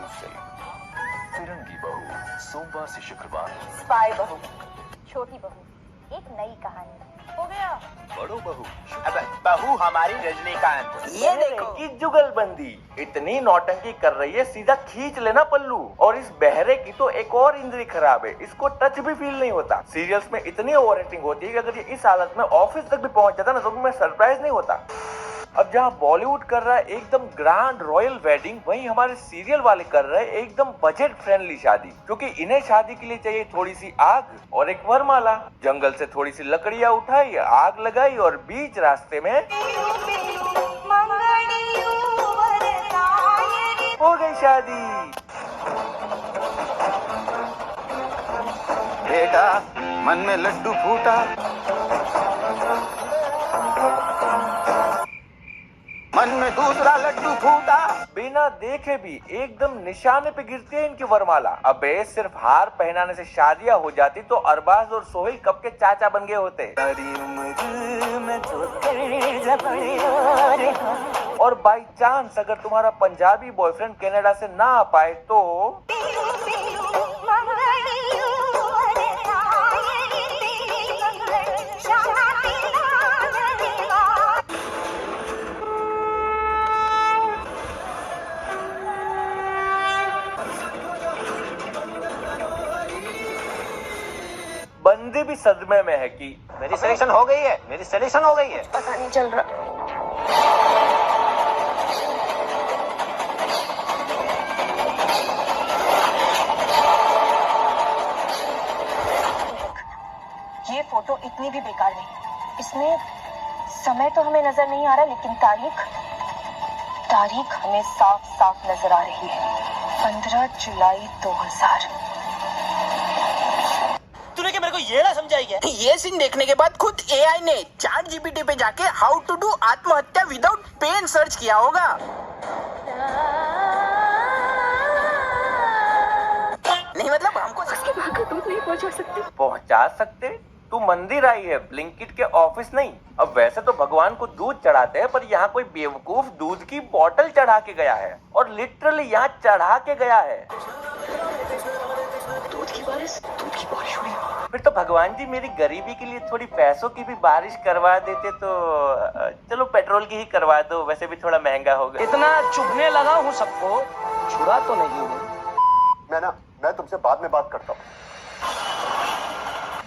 Film फिरंगी बहू, सोमवार से शुक्रवार। स्पाई बहू, छोटी बहू, एक नई कहानी। हो गया बड़ो बहू। अब बहू हमारी रजनीकांत। ये देखो की जुगलबंदी इतनी नौटंकी कर रही है, सीधा खींच लेना पल्लू। और इस बहरे की तो एक और इंद्री खराब है, इसको टच भी फील नहीं होता। सीरियल्स में इतनी ओवर एक्टिंग होती है कि अगर ये इस हालत में ऑफिस तक भी पहुंच जाता ना तो मैं सरप्राइज नहीं होता। अब जहाँ बॉलीवुड कर रहा है एकदम ग्रैंड रॉयल वेडिंग, वहीं हमारे सीरियल वाले कर रहे हैं एकदम बजट फ्रेंडली शादी। क्योंकि इन्हें शादी के लिए चाहिए थोड़ी सी आग और एक वरमाला। जंगल से थोड़ी सी लकड़ियां उठाई, आग लगाई और बीच रास्ते में हो गई शादी। बेटा मन में लड्डू फूटा, मन में दूसरा लड्डू फूटा। बिना देखे भी एकदम निशाने पे गिरती है इनकी वरमाला। अबे सिर्फ हार पहनाने से शादियां हो जाती तो अरबाज और सोहेल कब के चाचा बन गए होते। और बाई चांस अगर तुम्हारा पंजाबी बॉयफ्रेंड कनाडा से ना आ पाए तो बंदी भी सदमे में है कि मेरी सिलेक्शन हो गई है, मेरी सिलेक्शन हो गई है। पता नहीं चल रहा। ये फोटो इतनी भी बेकार नहीं। इसमें समय तो हमें नजर नहीं आ रहा, लेकिन तारीख हमें साफ साफ नजर आ रही है। 15 जुलाई 2000। तूने क्या मेरे को ये ना समझाई क्या? ये सीन देखने के बाद खुद एआई ने चैट जीपीटी पे जाके हाउ टू डू आत्महत्या विदाउट पेन सर्च किया होगा। नहीं मतलब हमको दूध नहीं पहुंचा सकते। तू मंदिर आई है, ब्लिंकिट के ऑफिस नहीं। अब वैसे तो भगवान को दूध चढ़ाते हैं, पर यहाँ कोई बेवकूफ दूध की बोतल चढ़ा के गया है और लिटरली यहाँ चढ़ा के गया है। दूध की बारिश हुई। फिर तो भगवान जी मेरी गरीबी के लिए थोड़ी पैसों की भी बारिश करवा देते तो चलो पेट्रोल की ही करवा दो, वैसे भी थोड़ा महंगा होगा। इतना चुभने लगा हूँ सबको, छुरा तो नहीं हूँ। मैं तुमसे बाद में बात करता हूँ।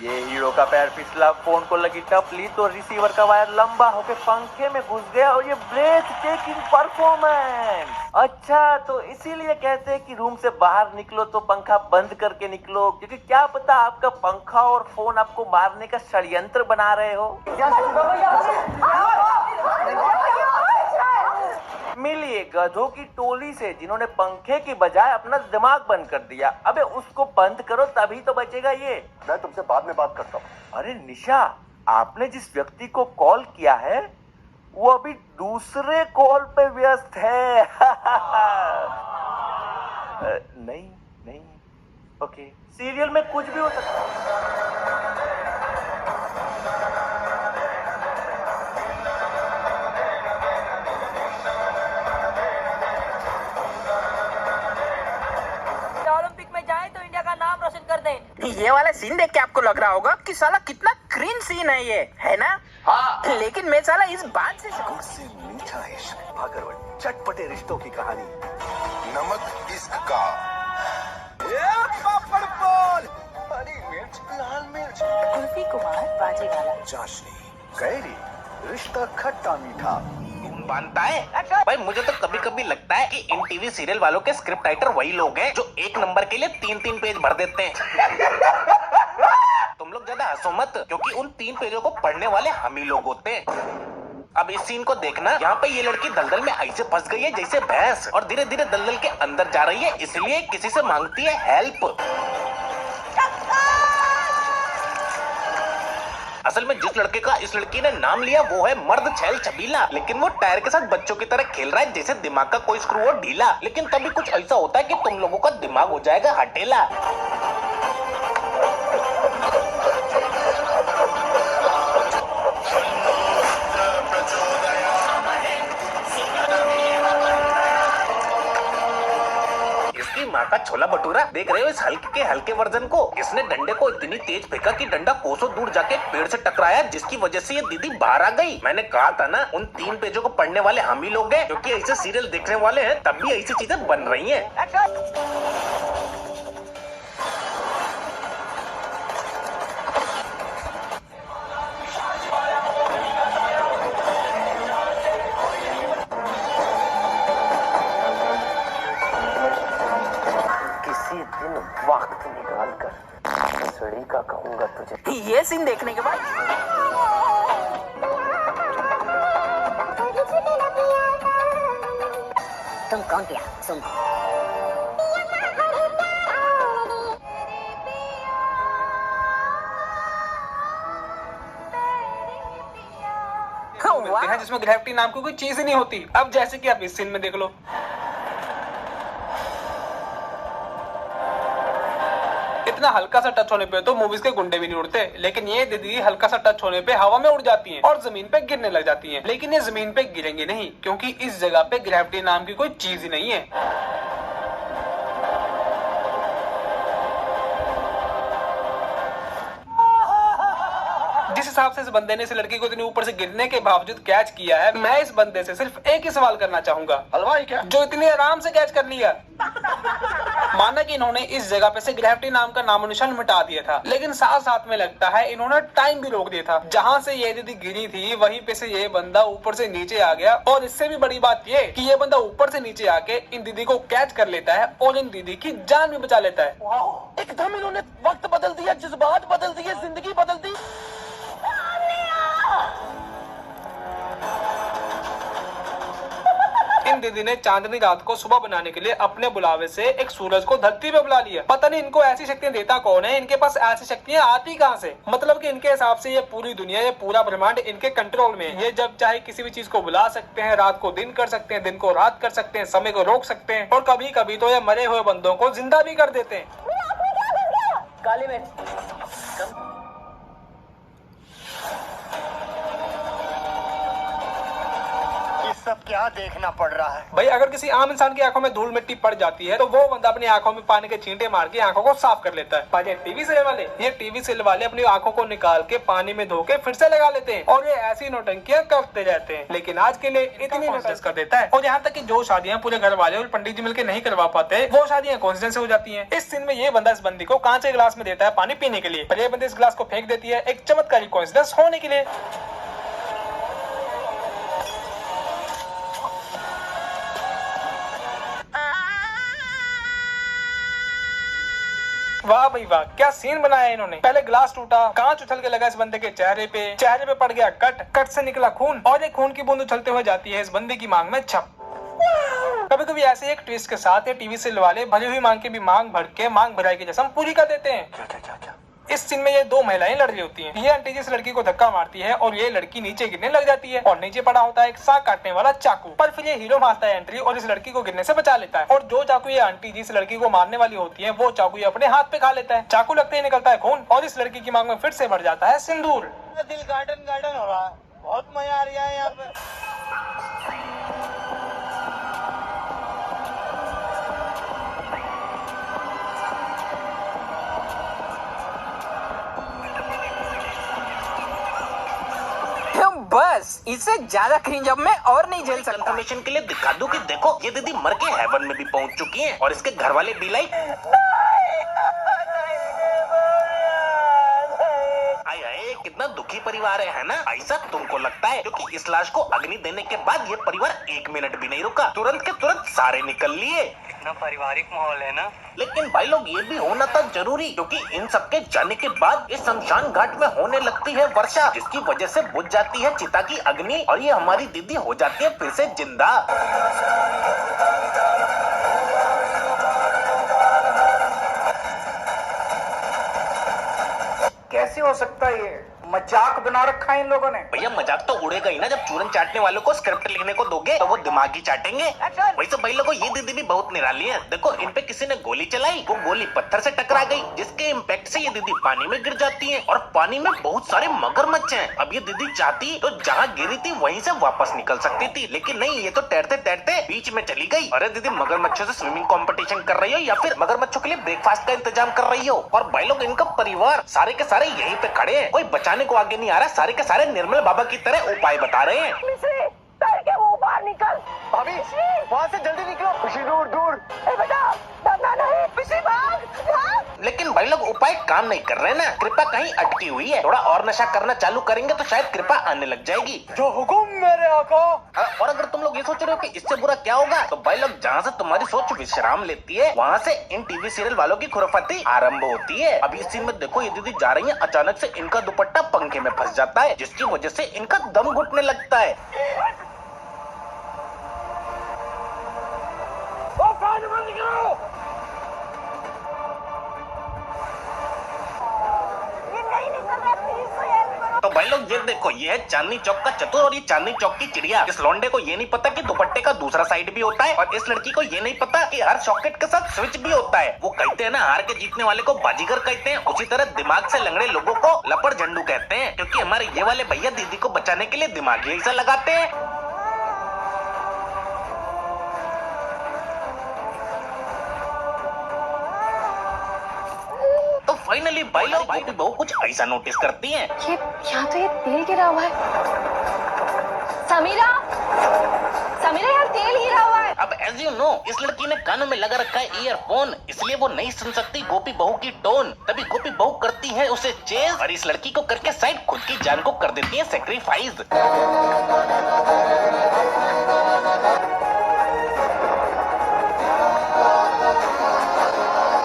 ये हीरो का पैर फिसला, फोन को लगी टपली तो रिसीवर का वायर लंबा होकर पंखे में घुस गया और ये ब्रेथ टेकिंग परफॉर्मेंस। अच्छा तो इसीलिए कहते हैं कि रूम से बाहर निकलो तो पंखा बंद करके निकलो, क्योंकि क्या पता आपका पंखा और फोन आपको मारने का षड्यंत्र बना रहे हो। मिलिए गधों की टोली से जिन्होंने पंखे की बजाय अपना दिमाग बंद कर दिया। अबे उसको बंद करो तभी तो बचेगा ये। मैं तुमसे बाद में बात करता हूँ। अरे निशा, आपने जिस व्यक्ति को कॉल किया है वो अभी दूसरे कॉल पे व्यस्त है। नहीं ओके, सीरियल में कुछ भी हो सकता है। ये वाला सीन देख के आपको लग रहा होगा कि साला कितना क्रीन सीन है ये, है ना? हाँ। लेकिन मैं साला इस बात से गुड़ से मीठा इश्क, भागरवट चटपटे रिश्तों की कहानी, नमक इश्क का। पापड़ बोल, हरी मिर्च, लाल मिर्च, कुल्फी कुमार बाजेवाला, चाशनी, कैरी, रिश्ता खट्टा मीठा। बनता है भाई। मुझे तो कभी कभी लगता है कि इन टीवी सीरियल वालों के स्क्रिप्ट राइटर वही लोग हैं जो एक नंबर के लिए 3-3 पेज भर देते हैं। तुम लोग ज्यादा हंसो मत, क्योंकि उन 3 पेजों को पढ़ने वाले हम ही लोग होते हैं। अब इस सीन को देखना, यहाँ पे ये लड़की दलदल में ऐसे फंस गई है जैसे भैंस, और धीरे धीरे दलदल के अंदर जा रही है, इसलिए किसी से मांगती है हेल्प। असल में जिस लड़के का इस लड़की ने नाम लिया वो है मर्द छैल छबीला, लेकिन वो टायर के साथ बच्चों की तरह खेल रहा है जैसे दिमाग का कोई स्क्रू हो ढीला। लेकिन तभी कुछ ऐसा होता है कि तुम लोगों का दिमाग हो जाएगा हटेला। का छोला भटूरा। देख रहे हो इस हल्के के हल्के वर्जन को? इसने डंडे को इतनी तेज फेंका कि डंडा कोसों दूर जाके एक पेड़ से टकराया, जिसकी वजह से ये दीदी बाहर आ गई। मैंने कहा था ना, उन 3 पेजों को पढ़ने वाले हम ही लोग हैं, क्योंकि ऐसे सीरियल देखने वाले हैं तब भी ऐसी चीजें बन रही हैं। किसी दिन वक्त निकाल कर सड़ी का कहूंगा तुझे। ये सीन देखने के बाद तुम कौन किया सुन? मिलते हैं जिसमें ग्रेविटी नाम की कोई चीज ही नहीं होती। अब जैसे कि आप इस सीन में देख लो, इतना हल्का सा टच होने पे तो मूवीज के गुंडे भी नहीं उड़ते, लेकिन ये दीदी हल्का सा टच होने पे हवा में उड़ जाती हैं और जमीन पे गिरने लग जाती हैं। लेकिन ये जमीन पे गिरेंगी नहीं, क्योंकि इस जगह पे ग्रेविटी नाम की कोई चीज ही नहीं है। जिस हिसाब से इस बंदे ने इस लड़की को इतनी ऊपर से गिरने के बावजूद कैच किया है, मैं इस बंदे से सिर्फ एक ही सवाल करना चाहूंगा, हलवाई क्या, जो इतनी आराम से कैच कर लिया। माना कि इन्होंने इस जगह पे से ग्रेविटी नाम का नामो निशान मिटा दिया था, लेकिन साथ साथ में लगता है इन्होंने टाइम भी रोक दिया था। जहां से ये दीदी गिरी थी वहीं पे से ये बंदा ऊपर से नीचे आ गया, और इससे भी बड़ी बात ये कि ये बंदा ऊपर से नीचे आके इन दीदी को कैच कर लेता है और इन दीदी की जान भी बचा लेता है। एकदम इन्होंने वक्त बदल दिया, जज्बात बदल दिए, जिंदगी बदल दी। इन दीदी ने चांदनी रात को सुबह बनाने के लिए अपने बुलावे से एक सूरज को धरती पे बुला लिया। पता नहीं इनको ऐसी शक्तियां देता कौन है, इनके पास ऐसी शक्तियां आती कहां से? मतलब कि इनके हिसाब से ये पूरी दुनिया, ये पूरा ब्रह्मांड इनके कंट्रोल में है। ये जब चाहे किसी भी चीज को बुला सकते हैं, रात को दिन कर सकते हैं, दिन को रात कर सकते हैं, समय को रोक सकते हैं, और कभी कभी तो ये मरे हुए बंदों को जिंदा भी कर देते हैं। काली मिर्च सब क्या देखना पड़ रहा है? भाई अगर किसी आम इंसान की आंखों में धूल मिट्टी पड़ जाती है तो वो बंदा अपनी आंखों में पानी के छींटे मार के आंखों को साफ कर लेता है। पर ये टीवी सीरियल वाले अपनी आंखों को निकाल के पानी में धो के फिर से लगा लेते हैं, और ये ऐसी नौटंकियां करते रहते हैं। लेकिन आज के लिए इतनी नोटिस कर देता है, और यहाँ तक कि जो शादियां पूरे घर वाले और पंडित जी मिलकर नहीं करवा पाते, वो शादियां कोइंसिडेंस से हो जाती है। इस सीन में ये बंदा इस बंदी को कांच के गिलास में देता है पानी पीने के लिए, पर ये बंदी इस गिलास को फेंक देती है एक चमत्कारी कोइंसिडेंस होने के लिए। वाह भाई वाह, क्या सीन बनाया है इन्होंने। पहले ग्लास टूटा, कांच उछल के लगा इस बंदे के चेहरे पे पड़ गया कट, कट से निकला खून, और एक खून की बूंद उछलते हुए जाती है इस बंदे की मांग में छप। कभी कभी ऐसे एक ट्विस्ट के साथ ये टीवी सीरियल वाले भरी हुई मांग की भी मांग भर के मांग भराई की रस्म पूरी कर देते हैं। क्या? इस सीन में ये 2 महिलाएं लड़ रही होती हैं। ये आंटी जिस लड़की को धक्का मारती है और ये लड़की नीचे गिरने लग जाती है, और नीचे पड़ा होता है एक सांप काटने वाला चाकू। पर फिर ये हीरो मारता है एंट्री और इस लड़की को गिरने से बचा लेता है, और जो चाकू ये आंटी जिस लड़की को मारने वाली होती है वो चाकू ये अपने हाथ पे खा लेता है। चाकू लगते ही निकलता है खून, और इस लड़की की मांग में फिर से भर जाता है सिंदूर। दिल गार्डन हो रहा है, बहुत मजा आ रहा है यहाँ पे। बस इससे ज्यादा क्रिंज अब मैं और नहीं झेल सकता। कंफर्मेशन के लिए दिखा दूं कि देखो ये दीदी मर के हेवन में भी पहुंच चुकी हैं, और इसके घर वाले भी लाइक कितना दुखी परिवार है ना? ऐसा तुमको लगता है? क्योंकि इस लाश को अग्नि देने के बाद ये परिवार 1 मिनट भी नहीं रुका, तुरंत के तुरंत सारे निकल लिए। कितना पारिवारिक माहौल है ना। लेकिन भाई लोग ये भी होना था जरूरी, क्योंकि इन सबके जाने के बाद इस शमशान घाट में होने लगती है वर्षा, जिसकी वजह से बुझ जाती है चिता की अग्नि, और ये हमारी दीदी हो जाती है फिर से जिंदा। कैसे हो सकता है ये? मजाक बना रखा है इन लोगों ने। भैया मजाक तो उड़ेगा ही ना, जब चूरन चाटने वालों को स्क्रिप्ट लिखने को दोगे तो वो दिमाग ही चाटेंगे। वैसे भाई लोगों ये दीदी भी बहुत निराली है। देखो इन पे किसी ने गोली चलाई, वो गोली पत्थर से टकरा गई, जिसके इम्पैक्ट से ये दीदी पानी में गिर जाती है। और पानी में बहुत सारे मगरमच्छ हैं। अब ये दीदी चाहती तो जहाँ गिरी थी वहीं से वापस निकल सकती थी, लेकिन नहीं, ये तो तैरते तैरते बीच में चली गई। अरे दीदी मगरमच्छों से स्विमिंग कंपटीशन कर रही हो या फिर मगरमच्छों के लिए ब्रेकफास्ट का इंतजाम कर रही हो? और भाई लोग इनका परिवार सारे के सारे यहीं पे खड़े हैं, कोई बचाने को आगे नहीं आ रहा। सारे के सारे निर्मल बाबा की तरह उपाय बता रहे हैं। बाहर निकल भाभी वहाँ से जल्दी निकलो। खुशी दूर दूर। बेटा डरना नहीं, पीछे भाग भाग। लेकिन भाई लोग उपाय काम नहीं कर रहे ना, कृपा कहीं अटकी हुई है। थोड़ा और नशा करना चालू करेंगे तो शायद कृपा आने लग जाएगी। जो हुकुम मेरे आका। और अगर तुम लोग ये सोच रहे हो कि इससे बुरा क्या होगा, तो भाई लोग जहाँ से तुम्हारी सोच विश्राम लेती है वहाँ से इन टीवी सीरियल वालों की खुराफाती आरंभ होती है। अभी इस सीन में देखो, ये दीदी जा रही है, अचानक से इनका दुपट्टा पंखे में फंस जाता है, जिसकी वजह से इनका दम घुटने लगता है। तो भाई लोग ये देखो, ये है चांदनी चौक का चतुर और ये चांदनी चौक की चिड़िया। इस लौंडे को ये नहीं पता कि दुपट्टे का दूसरा साइड भी होता है, और इस लड़की को ये नहीं पता कि हर सॉकेट के साथ स्विच भी होता है। वो कहते हैं ना, हार के जीतने वाले को बाजीगर कहते हैं, उसी तरह दिमाग से लंगड़े लोगों को लपड़ झंडू कहते हैं, क्योंकि हमारे ये वाले भैया दीदी को बचाने के लिए दिमाग ही ऐसा लगाते हैं। फाइनली भाई लोग गोपी बहू कुछ ऐसा नोटिस करती हैं। ये यहाँ तो ये तेल गिरा हुआ है। समीरा, समीरा यहाँ तेल गिरा हुआ है। अब एज यू नो, इस लड़की ने कानों में लगा रखा है ईयरफोन, इसलिए वो नहीं सुन सकती गोपी बहू की टोन। तभी गोपी बहू करती है उसे चेज और इस लड़की को करके साइड खुद की जान को कर देती है सेक्रीफाइस।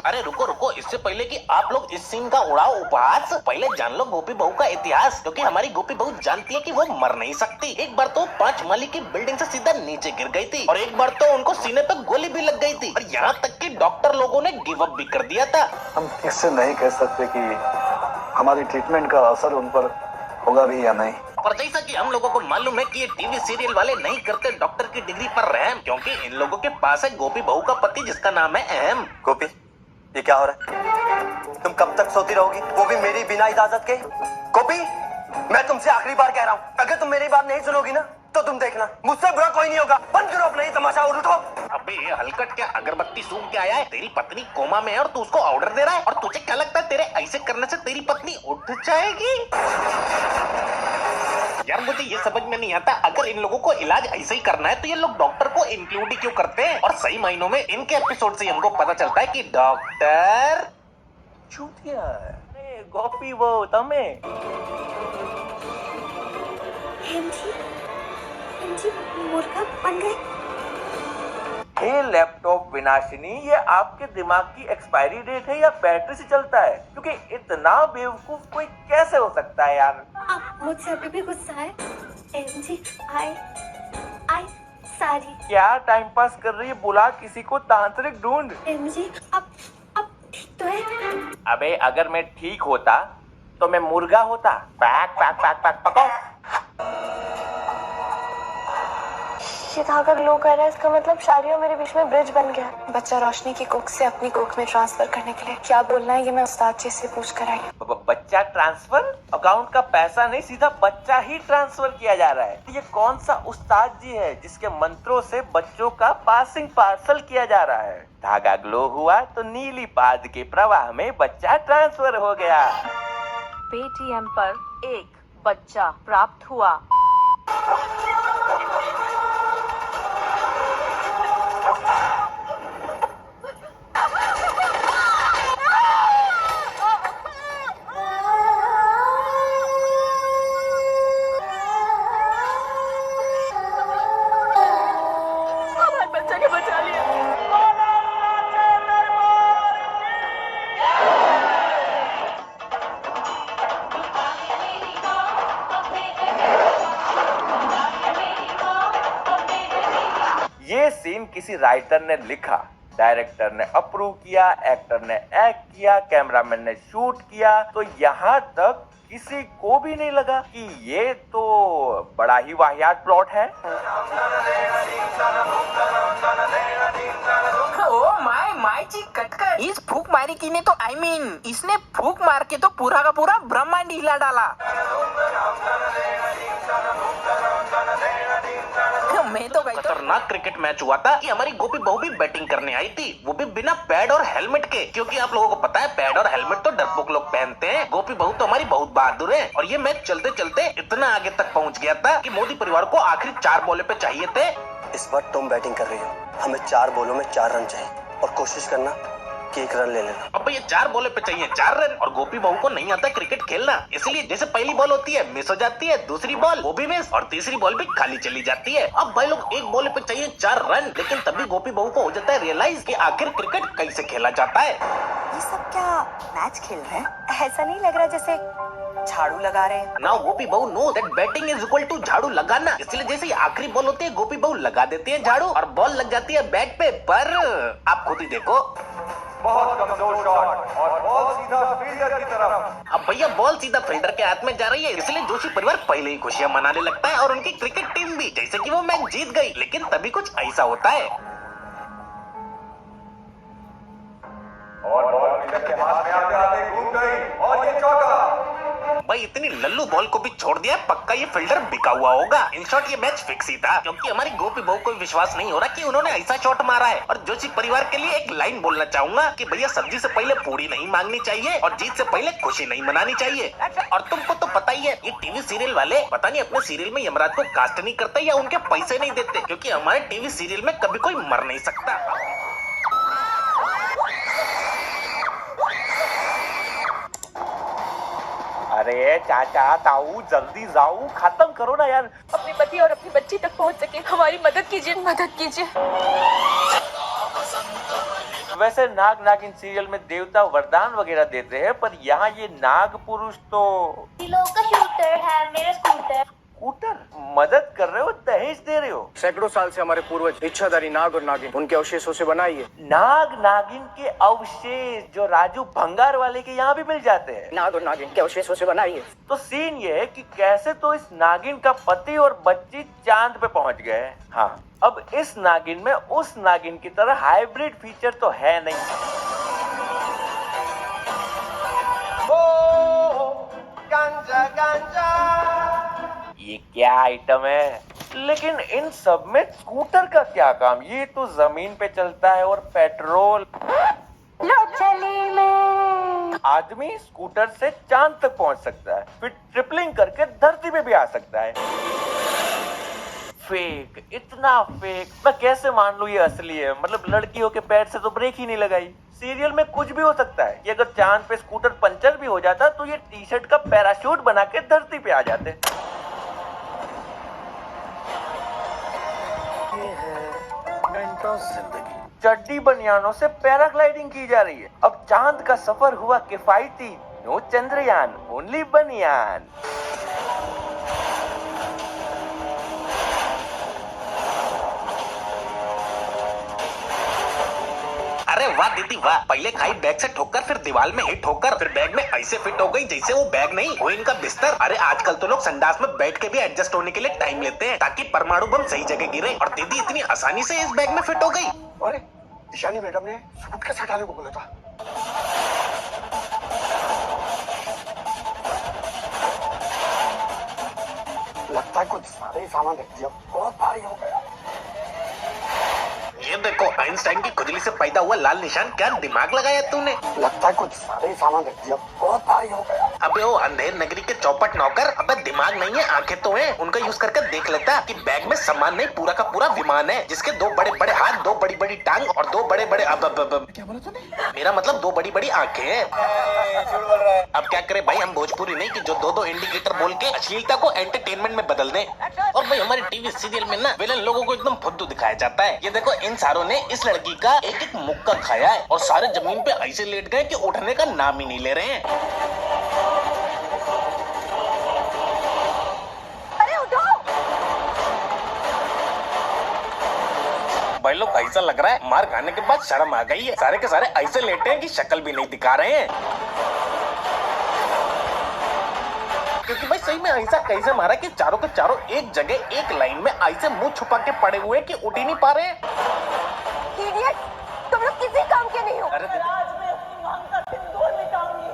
अरे रुको रुको, इससे पहले कि आप लोग इस सीन का उड़ाओ उपहास, पहले जान लो गोपी बहू का इतिहास, क्योंकि हमारी गोपी बहू जानती है कि वो मर नहीं सकती। एक बार तो 5 माली की बिल्डिंग से सीधा नीचे गिर गई थी, और एक बार तो उनको सीने पर गोली भी लग गई थी, और यहाँ तक कि डॉक्टर लोगों ने गिव अप भी कर दिया था। हम इससे नहीं कह सकते कि हमारी ट्रीटमेंट का असर उन पर होगा भी या नहीं। पर जैसा कि हम लोगों को मालूम है कि ये टीवी सीरियल वाले नहीं करते डॉक्टर की डिग्री पर रहम, क्योंकि इन लोगों के पास है गोपी बहू का पति, जिसका नाम है अहम। गोपी, ये क्या हो रहा है? तुम कब तक सोती रहोगी, वो भी मेरी बिना इजाजत के? गोपी, मैं तुमसे आखिरी बार कह रहा हूँ, अगर तुम मेरी बात नहीं सुनोगी ना तो तुम देखना, मुझसे बुरा कोई नहीं होगा। बंद करो अपना ये तमाशा और उठो। अबे हलकट, क्या अगरबत्ती सूख के आया है? तेरी पत्नी कोमा में है और तू उसको ऑर्डर दे रहा है, और तुझे क्या लगता है तेरे ऐसे करने से तेरी पत्नी उठ जाएगी? यार मुझे ये समझ में नहीं आता, अगर इन लोगों को इलाज ऐसे ही करना है तो ये लोग डॉक्टर को इंक्लूड ही क्यों करते हैं? और सही मायनों में इनके एपिसोड से हमको पता चलता है कि डॉक्टर चूतिया है। गोपी वो तमें मुर्गा बन गए। ये लैपटॉप विनाशिनी, ये आपके दिमाग की एक्सपायरी डेट है या बैटरी से चलता है? क्योंकि इतना बेवकूफ कोई कैसे हो सकता है यार? आप मुझसे अभी भी गुस्सा है? एमजी, आई सॉरी। क्या टाइम पास कर रही है? बुला किसी को तांत्रिक ढूंढ। एमजी, अब ठीक तो है? अबे अगर मैं ठीक होता तो मैं मुर्गा होता। पैक पैक पैक पैक पको। ये धागा ग्लो कर रहा है, इसका मतलब शादी और मेरे बीच में ब्रिज बन गया। बच्चा रोशनी की कोख से अपनी कोख में ट्रांसफर करने के लिए क्या बोलना है, ये मैं उस्ताद जी से पूछ कर आई। बच्चा ट्रांसफर? अकाउंट का पैसा नहीं, सीधा बच्चा ही ट्रांसफर किया जा रहा है। ये कौन सा उस्ताद जी है जिसके मंत्रों से बच्चों का पासिंग पार्सल किया जा रहा है? धागा ग्लो हुआ तो नीली पाद के प्रवाह में बच्चा ट्रांसफर हो गया। पेटीएम पर एक बच्चा प्राप्त हुआ। ये सीन किसी राइटर ने लिखा, डायरेक्टर ने अप्रूव किया, एक्टर ने एक्ट किया, कैमरामैन ने शूट किया, तो यहाँ तक किसी को भी नहीं लगा कि ये तो बड़ा ही वाहियात प्लॉट है। ओ माय जी कटकर इस फूक मारी की ने तो इसने फूक मार के तो पूरा का पूरा ब्रह्मांड हिला डाला। मैं तो गई खतरनाक क्रिकेट मैच हुआ था कि हमारी गोपी बहू भी बैटिंग करने आई थी, वो भी बिना पैड और हेलमेट के, क्योंकि आप लोगों को पता है पैड और हेलमेट तो डरपोक लोग पहनते हैं। गोपी बहू तो हमारी बहुत बहादुर है और ये मैच चलते चलते इतना आगे तक पहुंच गया था कि मोदी परिवार को आखिरी 4 बॉले पे चाहिए थे। इस बार तुम बैटिंग कर रही हो, हमें 4 बॉलों में 4 रन चाहिए और कोशिश करना कि 1 रन ले लेना। अब ये 4 बॉले पे चाहिए 4 रन और गोपी बहू को नहीं आता क्रिकेट खेलना, इसलिए जैसे पहली बॉल होती है मिस हो जाती है, दूसरी बॉल वो भी मिस और तीसरी बॉल भी खाली चली जाती है। अब भाई लोग 1 बॉल पे चाहिए 4 रन, लेकिन तभी गोपी बहू को हो जाता है रियलाइज कि आखिर क्रिकेट कैसे खेला जाता है। ये सब क्या मैच खेल रहे हैं? ऐसा नहीं लग रहा जैसे झाड़ू लगा रहे हैं। Now Gopi Bahu know that batting is equal to झाड़ू लगाना, इसलिए जैसे ही आखिरी बॉल होती है गोपी बहू लगा देती है झाड़ू और बॉल लग जाती है बैट पे। पर आप खुद ही देखो, बहुत कमजोर शॉट और बॉल सीधा फील्डर की तरफ। अब भैया बॉल सीधा फील्डर के हाथ में जा रही है, इसलिए जोशी परिवार पहले ही खुशियां मनाने लगता है और उनकी क्रिकेट टीम भी, जैसे कि वो मैच जीत गई। लेकिन तभी कुछ ऐसा होता है और बॉल फील्डर के हाथ में आते आते घूम गई और ये चौका। भाई इतनी लल्लू बॉल को भी छोड़ दिया, पक्का ये फील्डर बिका हुआ होगा। इन शॉर्ट ये मैच फिक्स ही था, क्योंकि हमारी गोपी बहू को विश्वास नहीं हो रहा कि उन्होंने ऐसा शॉट मारा है। और जोशी परिवार के लिए एक लाइन बोलना चाहूंगा कि भैया सब्जी से पहले पूरी नहीं मांगनी चाहिए और जीत से पहले खुशी नहीं मनानी चाहिए। और तुमको तो पता ही है, ये टीवी सीरियल वाले पता नहीं अपने सीरियल में यमराज को कास्ट नहीं करते या उनके पैसे नहीं देते, क्योंकि हमारे टीवी सीरियल में कभी कोई मर नहीं सकता। अरे चाचा ताऊ जल्दी जाओ, खत्म करो ना यार। अपने पति और अपनी बच्ची तक पहुंच सके, हमारी मदद कीजिए, मदद कीजिए। वैसे नाग नागिन सीरियल में देवता वरदान वगैरह देते हैं, पर यहाँ ये नाग पुरुष तो का शूटर है मेरा स्कूटर। स्कूटर मदद कर रहे हो, दहेज दे रहे हो। सैकड़ों साल से हमारे पूर्वज इच्छाधारी नाग और नागिन उनके अवशेषों से बनाई है। नाग नागिन के अवशेष जो राजू भंगार वाले के यहाँ भी मिल जाते हैं। नाग और नागिन के अवशेषों से बनाई है। तो सीन ये है कि कैसे तो इस नागिन का पति और बच्ची चांद पे पहुंच गए हैं। हाँ, अब इस नागिन में उस नागिन की तरह हाइब्रिड फीचर तो है नहीं। गांजा गांजा ये क्या आइटम है? लेकिन इन सब में स्कूटर का क्या काम? ये तो जमीन पे चलता है और पेट्रोल। आदमी स्कूटर से चांद तक पहुंच सकता है, फिर ट्रिपलिंग करके धरती पे भी आ सकता है। फेक, इतना फेक। मैं कैसे मान लूं ये असली है? मतलब लड़कियों के पैर से तो ब्रेक ही नहीं लगाई। सीरियल में कुछ भी हो सकता है कि अगर चांद पे स्कूटर पंचर भी हो जाता तो ये टी शर्ट का पैराशूट बना के धरती पे आ जाते। चड्डी बनियानों से पैराग्लाइडिंग की जा रही है। अब चांद का सफर हुआ किफायती। नो चंद्रयान, ओनली बनियान। अरे वाह दीदी वाह, पहले खाई बैग से ठोकर, फिर दीवार में हिट होकर, फिर बैग में ऐसे फिट हो गई जैसे वो बैग नहीं वो इनका बिस्तर। अरे आजकल तो लोग संडास में बैठ के भी एडजस्ट होने के लिए टाइम लेते हैं ताकि परमाणु बम सही जगह गिरे, और दीदी इतनी आसानी से इस बैग में फिट हो गई। अरे ईशानी मैडम ने सूटकेस हटाने को बोला था। लगता है कुछ सारे ही सामान रख दिया, बहुत भारी हो गया। ये देखो आइंस्टाइन की खुजली से पैदा हुआ लाल निशान, क्या दिमाग लगाया तूने? लगता है कुछ सारे ही सामान रख दिया, बहुत भारी हो गया। अबे वो अंधेर नगरी के चौपट नौकर, अबे दिमाग नहीं है आंखें तो हैं, उनका यूज करके देख लेता कि बैग में सामान नहीं पूरा का पूरा विमान है, जिसके 2 बड़े बड़े हाथ, 2 बड़ी बड़ी टांग और 2 बड़े बड़े क्या बोला तूने? मेरा मतलब 2 बड़ी बड़ी आंखें हैं। अब क्या करे भाई, हम भोजपुरी नहीं कि जो 2-2 इंडिकेटर बोल के अश्लीलता को एंटरटेनमेंट में बदल दें। और भाई हमारे टीवी सीरियल में ना विलन लोगों को एकदम फुद्दू दिखाया जाता है। ये देखो इन सारों ने इस लड़की का एक एक मुक्का खाया है और सारे जमीन पे ऐसे लेट गए कि उठने का नाम ही नहीं ले रहे हैं। अरे उठो। भाई लोग ऐसा लग रहा है मार खाने के बाद शर्म आ गई है, सारे के सारे ऐसे लेटे हैं कि शक्ल भी नहीं दिखा रहे हैं। क्योंकि भाई सही में ऐसा कैसे मारा कि चारों के चारों एक जगह एक लाइन में ऐसे मुंह छुपा के पड़े हुए कि उठ ही नहीं पा रहे। इडियट, तुम लोग किसी काम के नहीं हो। अरे आज मैं अपनी मांग का सिंदूर मिटाऊंगी।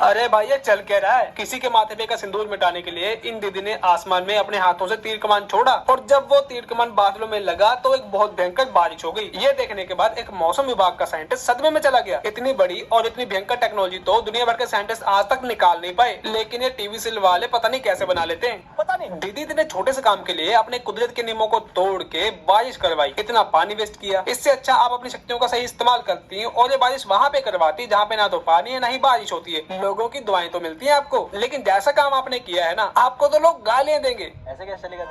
अरे भाई ये चल क्या रहा है? किसी के माथे पे का सिंदूर मिटाने के लिए इन दीदी ने आसमान में अपने हाथों से तीर कमान छोड़ा और जब वो तीर कमान बादलों में लगा तो एक बहुत भयंकर बारिश हो गई। ये देखने के बाद एक मौसम विभाग का साइंटिस्ट सदमे में चला गया। इतनी बड़ी और इतनी भयंकर टेक्नोलॉजी तो दुनिया भर के साइंटिस्ट आज तक निकाल नहीं पाए, लेकिन ये टीवी सीरियल वाले पता नहीं कैसे बना लेते हैं। पता नहीं दीदी इतने छोटे से काम के लिए अपने कुदरत के नियमों को तोड़ के बारिश करवाई, इतना पानी वेस्ट किया। इससे अच्छा आप अपनी शक्तियों का सही इस्तेमाल करती और ये बारिश वहाँ पे करवाती जहाँ पे ना तो पानी है ना ही बारिश होती है। लोगों की दुआएं तो मिलती है आपको, लेकिन जैसा काम आपने किया है ना, आपको तो लोग गालियां देंगे। ऐसे कैसे चलेगा?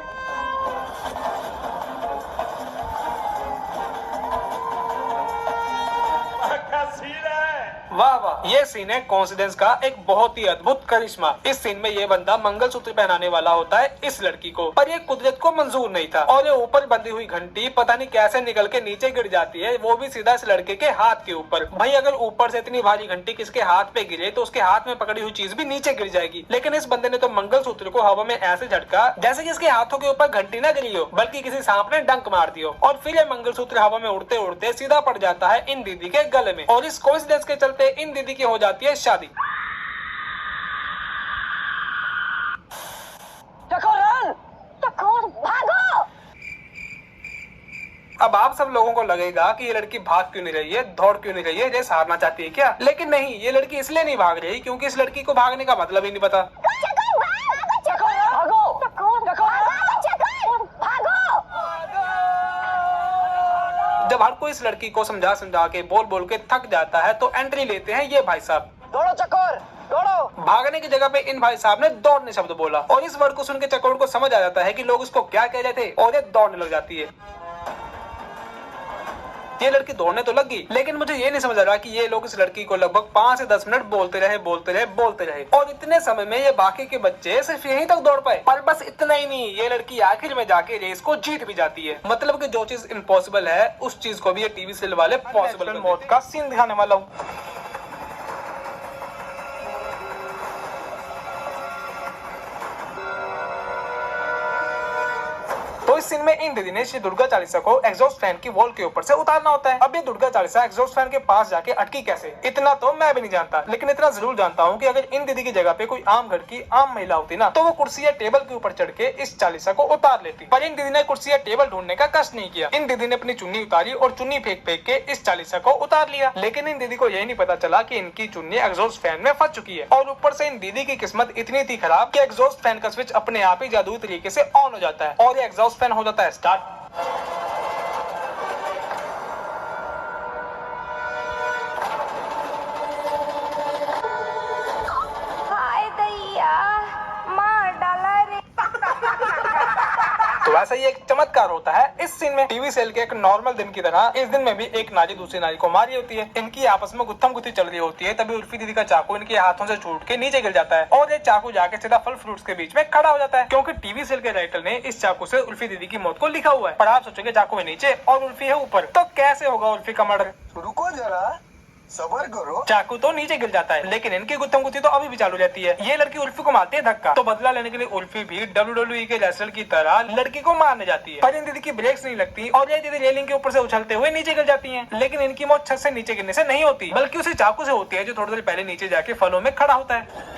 क्या सीन है? वाह वाह, ये सीन है कोइंसिडेंस का एक बहुत ही अद्भुत करिश्मा। इस सीन में ये बंदा मंगलसूत्र पहनाने वाला होता है इस लड़की को, पर ये कुदरत को मंजूर नहीं था और ये ऊपर बंधी हुई घंटी पता नहीं कैसे निकल के नीचे गिर जाती है, वो भी सीधा इस लड़के के हाथ के ऊपर। भाई अगर ऊपर से इतनी भारी घंटी किसके हाथ पे गिरे तो उसके हाथ में पकड़ी हुई चीज भी नीचे गिर जाएगी, लेकिन इस बंदे ने तो मंगलसूत्र को हवा में ऐसे झटका जैसे कि इसके हाथों के ऊपर घंटी न गिरी हो बल्कि किसी सांप ने डंक मार दिया और फिर ये मंगलसूत्र हवा में उड़ते उड़ते सीधा पड़ जाता है इन दीदी के गले में और इस कोइंसिडेंस के चलते इन दीदी की हो जाती है शादी। भागो। अब आप सब लोगों को लगेगा कि ये लड़की भाग क्यों नहीं रही है, दौड़ क्यों नहीं रही है, रेस हारना चाहती है क्या? लेकिन नहीं, ये लड़की इसलिए नहीं भाग रही क्योंकि इस लड़की को भागने का मतलब ही नहीं पता। जब हर कोई इस लड़की को समझा समझा के बोल बोल के थक जाता है तो एंट्री लेते हैं ये भाई साहब। दौड़ो चकोर, दौड़ो। भागने की जगह पे इन भाई साहब ने दौड़ने शब्द बोला और इस वर्ड को सुन के चकोर को समझ आ जाता है कि लोग इसको क्या कह रहे थे और ये दौड़ने लग जाती है। ये लड़की दौड़ने तो लग गई, लेकिन मुझे ये नहीं समझ आ रहा कि ये लोग इस लड़की को लगभग 5 से 10 मिनट बोलते रहे और इतने समय में ये बाकी के बच्चे सिर्फ यहीं तक दौड़ पाए। पर बस इतना ही नहीं, ये लड़की आखिर में जाके रेस को जीत भी जाती है। मतलब कि जो चीज इम्पॉसिबल है उस चीज को भी ये टीवी सीरियल वाले पॉसिबल मौत का सीन दिखाने वाला हूँ। तो इस सीन में इन दीदी ने श्री दुर्गा चालीसा को एग्जॉस्ट फैन की वॉल के ऊपर से उतारना होता है। अब ये दुर्गा चालीसा एग्जॉस्ट फैन के पास जाके अटकी कैसे, इतना तो मैं भी नहीं जानता, लेकिन इतना जरूर जानता हूँ कि अगर इन दीदी की जगह पे कोई आम घर की आम महिला होती ना तो वो कुर्सी या टेबल के ऊपर चढ़ के इस चालीसा को उतार लेती। पर इन दीदी ने कुर्सी या टेबल ढूंढने का कष्ट नहीं किया। इन दीदी ने अपनी चुन्नी उतारी और चुन्नी फेंक फेंक के इस चालीसा को उतार लिया। लेकिन इन दीदी को यही नहीं पता चला कि इनकी चुन्नी एग्जॉस्ट फैन में फंस चुकी है और ऊपर से इन दीदी की किस्मत इतनी थी खराब कि एग्जॉस्ट फैन का स्विच अपने आप ही जादुई तरीके से ऑन हो जाता है और ये एग्जॉस्ट फैन हो जाता है स्टार्ट। हाय दैया, मार डाला रे। तो वैसा ही एक चमत्कार होता है इस सीन में। टीवी सीरियल के एक नॉर्मल दिन की तरह इस दिन में भी एक नारी दूसरी नारी को मारी होती है। इनकी आपस में गुत्थम गुत्थी चल रही होती है, तभी उल्फी दीदी का चाकू इनके हाथों से छूट के नीचे गिर जाता है और ये चाकू जाके सीधा फल फ्रूट्स के बीच में खड़ा हो जाता है, क्योंकि टीवी सीरियल के राइटर ने इस चाकू से उल्फी दीदी की मौत को लिखा हुआ है। पर आप सोचोगे चाकू है नीचे और उल्फी है ऊपर, तो कैसे होगा उल्फी का मर्डर? रुको जरा, सबर करो। चाकू तो नीचे गिर जाता है, लेकिन इनकी गुत्थम गुत्थी तो अभी भी चालू रहती है। ये लड़की उल्फी को मारती है धक्का, तो बदला लेने के लिए उल्फी भी WWE के रेसलर की तरह लड़की को मारने जाती है। पर इन दीदी की ब्रेक्स नहीं लगती और ये दीदी रेलिंग के ऊपर से उछलते हुए नीचे गिर जाती हैं। लेकिन इनकी मौत छत से नीचे गिरने से नहीं होती, बल्कि उसी चाकू से होती है जो थोड़ी देर पहले नीचे जाके फलों में खड़ा होता है।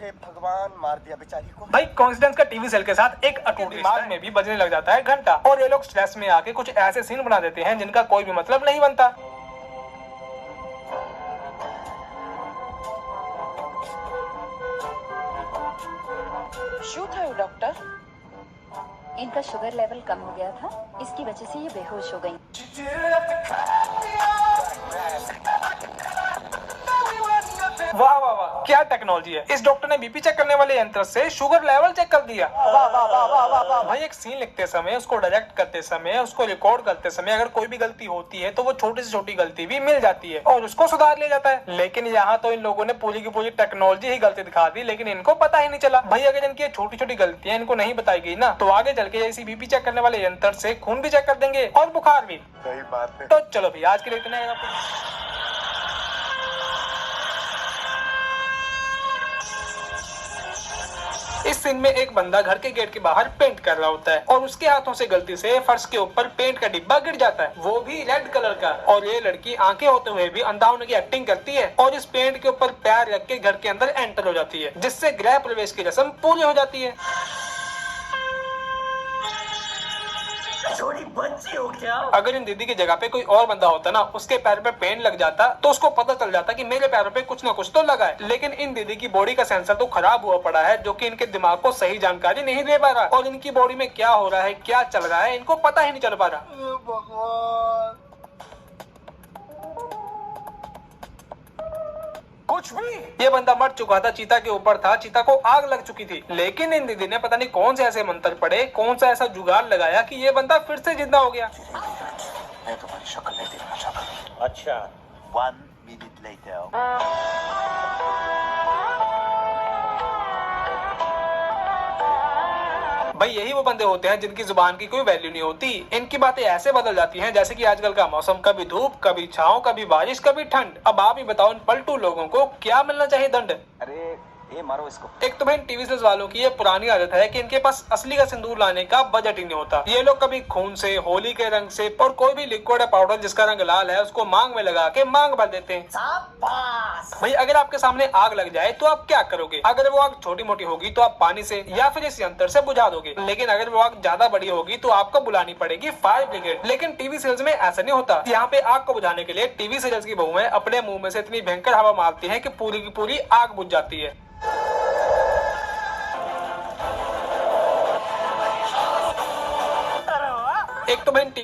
भगवान, मार दिया बेचारी को। भाई कोइंसिडेंस का टीवी सीरियल के साथ एक अटूट दिमाग में भी बजने लग जाता है घंटा और ये लोग स्ट्रेस में आके कुछ ऐसे सीन बना देते हैं जिनका कोई भी मतलब नहीं बनता। શું થયું ડોક્ટર? इनका शुगर लेवल कम हो गया था, इसकी वजह से ये बेहोश हो गई। वाह वाह वाह, क्या टेक्नोलॉजी है। इस डॉक्टर ने बीपी चेक करने वाले यंत्र से शुगर लेवल चेक कर दिया। भाई एक सीन लिखते समय, उसको डायरेक्ट करते समय, उसको रिकॉर्ड करते समय अगर कोई भी गलती होती है तो वो छोटी से छोटी गलती भी मिल जाती है और उसको सुधार लिया जाता है। लेकिन यहाँ तो इन लोगों ने पूरी की पूरी टेक्नोलॉजी ही गलती दिखा दी, लेकिन इनको पता ही नहीं चला। भाई अगर इनकी छोटी छोटी गलतियां इनको नहीं बताई गई ना, तो आगे चल के ऐसी बीपी चेक करने वाले यंत्र से खून भी चेक कर देंगे और बुखार भी। सही बात है। तो चलो भाई आज के लिए इतना है। इस सीन में एक बंदा घर के गेट के बाहर पेंट कर रहा होता है और उसके हाथों से गलती से फर्श के ऊपर पेंट का डिब्बा गिर जाता है, वो भी रेड कलर का। और ये लड़की आंखें होते हुए भी अंधा होने की एक्टिंग करती है और इस पेंट के ऊपर पैर रख के घर के अंदर एंटर हो जाती है, जिससे गृह प्रवेश की रस्म पूरी हो जाती है। बच्ची हो क्या? अगर इन दीदी की जगह पे कोई और बंदा होता ना, उसके पैर पे पेंट लग जाता तो उसको पता चल जाता कि मेरे पैरों पे कुछ ना कुछ तो लगा है। लेकिन इन दीदी की बॉडी का सेंसर तो खराब हुआ पड़ा है, जो कि इनके दिमाग को सही जानकारी नहीं दे पा रहा और इनकी बॉडी में क्या हो रहा है, क्या चल रहा है, इनको पता ही नहीं चल पा रहा। कुछ भी। ये बंदा मर चुका था, चीता के ऊपर था, चीता को आग लग चुकी थी, लेकिन इन दीदी ने पता नहीं कौन से ऐसे मंत्र पड़े, कौन सा ऐसा जुगाड़ लगाया कि ये बंदा फिर से जिंदा हो गया। मैं तुम्हारी शक्ल नहीं देखना चाहता। अच्छा 1 minute later. भाई यही वो बंदे होते हैं जिनकी जुबान की कोई वैल्यू नहीं होती। इनकी बातें ऐसे बदल जाती हैं जैसे कि आजकल का मौसम, कभी धूप, कभी छांव, कभी बारिश, कभी ठंड। अब आप ही बताओ इन पलटू लोगों को क्या मिलना चाहिए दंड? अरे ये मारो इसको। एक तो भाई टीवी सीरीज वालों की ये पुरानी आदत है कि इनके पास असली का सिंदूर लाने का बजट ही नहीं होता। ये लोग कभी खून से, होली के रंग से और कोई भी लिक्विड या पाउडर जिसका रंग लाल है उसको मांग में लगा के मांग भर देते हैं। भाई अगर आपके सामने आग लग जाए तो आप क्या करोगे? अगर वो आग छोटी मोटी होगी तो आप पानी से या फिर इस यंत्र से बुझा दोगे, लेकिन अगर वो आग ज्यादा बड़ी होगी तो आपको बुलानी पड़ेगी फायर ब्रिगेड। लेकिन टीवी सीरियल्स में ऐसा नहीं होता। यहाँ पे आग को बुझाने के लिए टीवी सीरियल्स की बहुएं अपने मुंह में से इतनी भयंकर हवा मारती है कि पूरी की पूरी आग बुझ जाती है। एक तो भाई